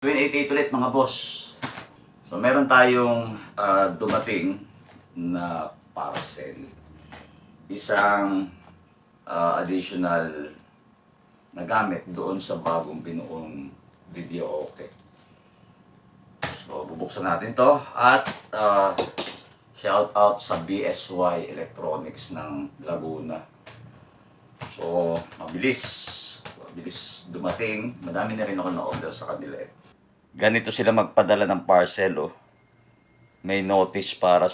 2088 ulit mga boss. So meron tayong dumating na parcel. Isang additional na gamit doon sa bagong binuong video okay. So bubuksan natin to at shout out sa BSY Electronics ng Laguna. So mabilis dumating. Madami na rin ako na-order sa kanila eh. Ganito sila magpadala ng parcel oh. May notice para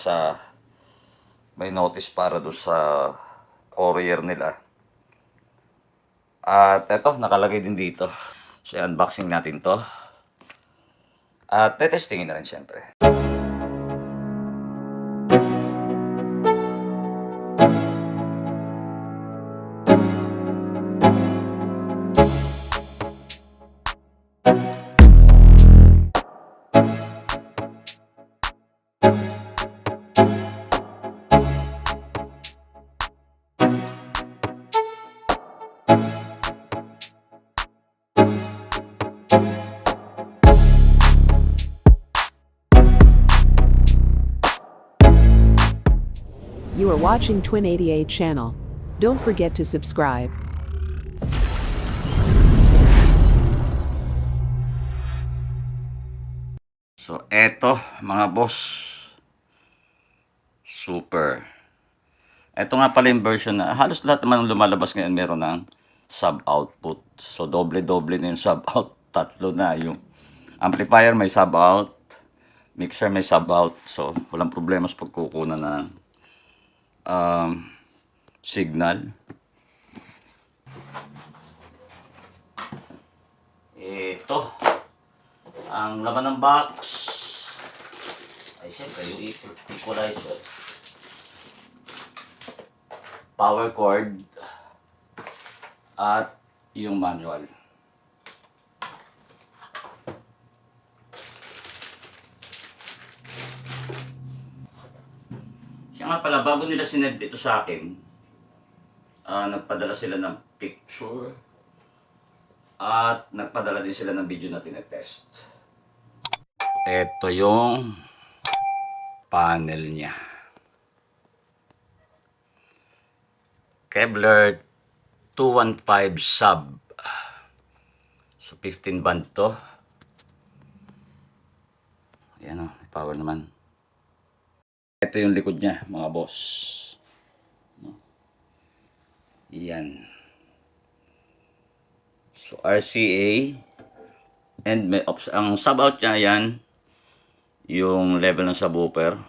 doon sa courier nila. At eto, nakalagay din dito. So unboxing natin to. At tetestingin na rin syempre. You are watching Twin 88 channel. Don't forget to subscribe. So eto mga boss. Super. Eto nga pala yung version na halos lahat naman ng lumalabas ngayon meron ng sub-output. So doble-doble na yung sub-out. Tatlo na yung amplifier may sub-out. Mixer may sub-out. So walang problema sa pagkukunan ng signal. Ito ang laman ng box ay syempre yung equalizer, power cord at yung manual. Siya nga pala, bago nila sinend ito sa akin, nagpadala sila ng picture at nagpadala din sila ng video na tinetest. Ito yung panel niya. Kevlar 215 sub. So 15 band to. Ayan o, power naman. Ito yung likod niya, mga boss. Yan. So, RCA. And may ang sub-out niya yan, yung level ng subwoofer.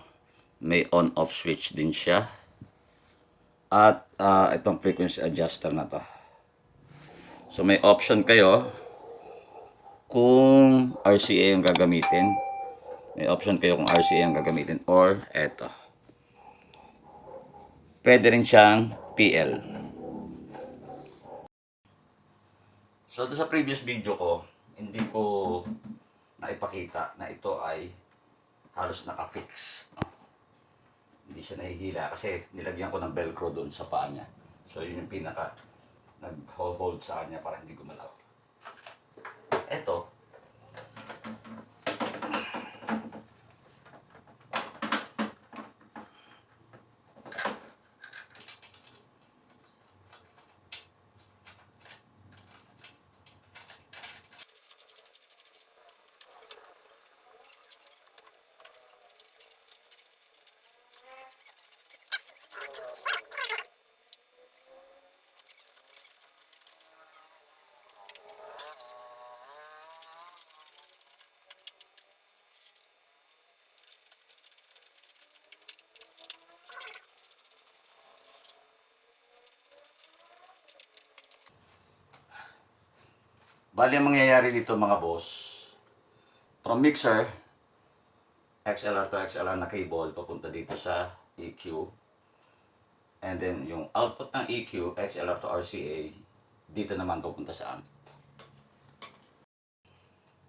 May on-off switch din siya. At itong frequency adjuster na to. So, may option kayo kung RCA yung gagamitin. May option kayo kung RCA ang gagamitin or eto. Pwede rin siyang PL. So sa previous video ko, hindi ko naipakita na ito ay halos naka-fix. Hindi siya nahihila kasi nilagyan ko ng velcro doon sa paa niya. So yun yung pinaka nag-hold sa kanya para hindi gumalaw. Eto. Bali ang mangyayari dito mga boss, from mixer, XLR to XLR na cable, papunta dito sa EQ. And then yung output ng EQ, XLR to RCA, dito naman papunta sa amp.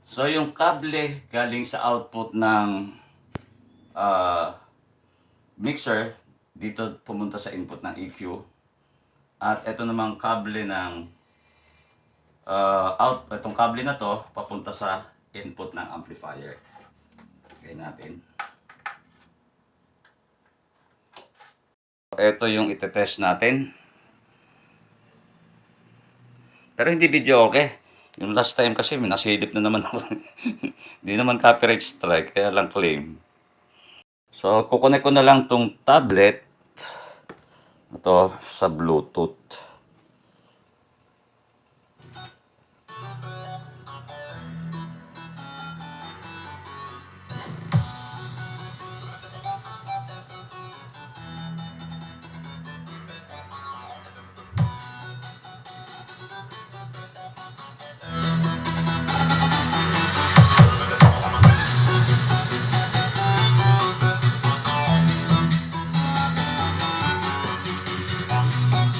So yung kable galing sa output ng mixer, dito pumunta sa input ng EQ. At ito namang kable ng itong kable na to papunta sa input ng amplifier. Okay natin. Ito yung itetest natin. Pero hindi video okay. Yung last time kasi minasilip na naman ako. Hindi naman copyright strike, kaya lang claim. So, kukonek ko na lang tong tablet ito sa Bluetooth.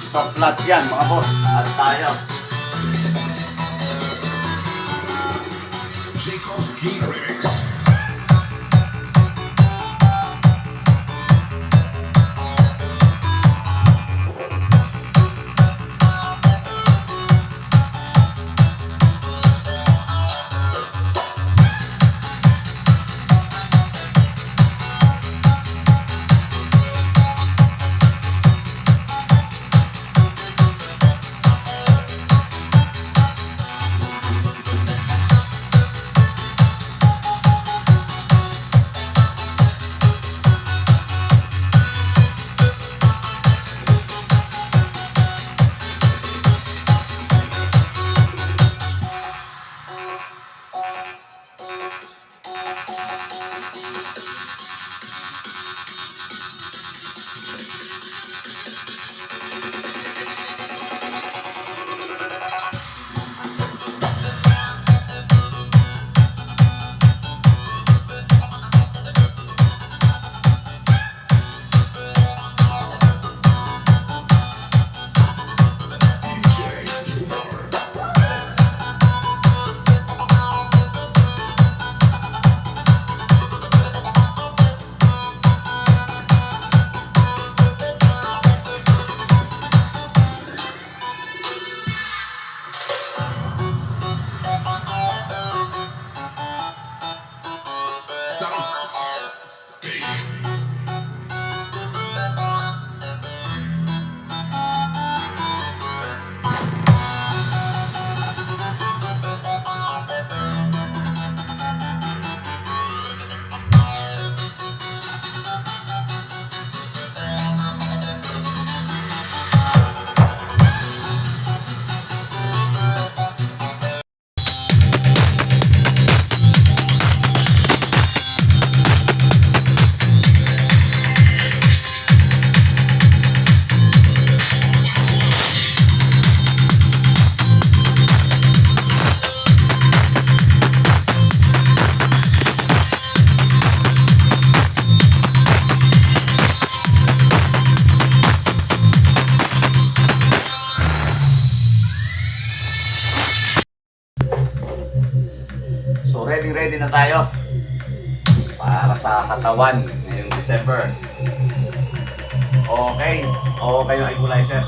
Sa flat yan mga boss. At tayo. Tchaikovsky Remix. So ready na tayo para sa katawan ngayong December. Okay. Okay yung equalizer.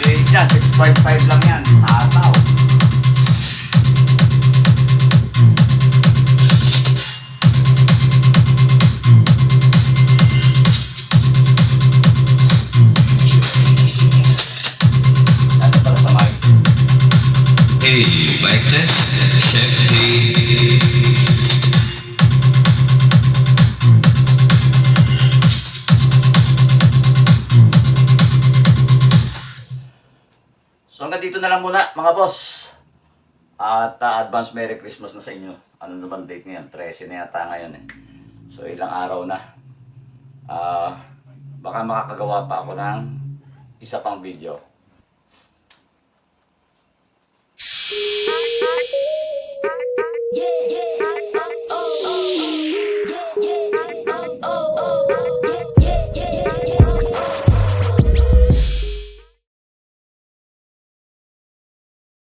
Hindi yan, 6.5 lang yan. Tataw. Ano pala sa mic? Hey, mic test. Check the. So hanggang dito na lang muna mga boss. At advance Merry Christmas na sa inyo. Ano naman date ngayon? 13 na yata ngayon eh. So ilang araw na. Baka makakagawa pa ako ng isa pang video. Yeah, yeah.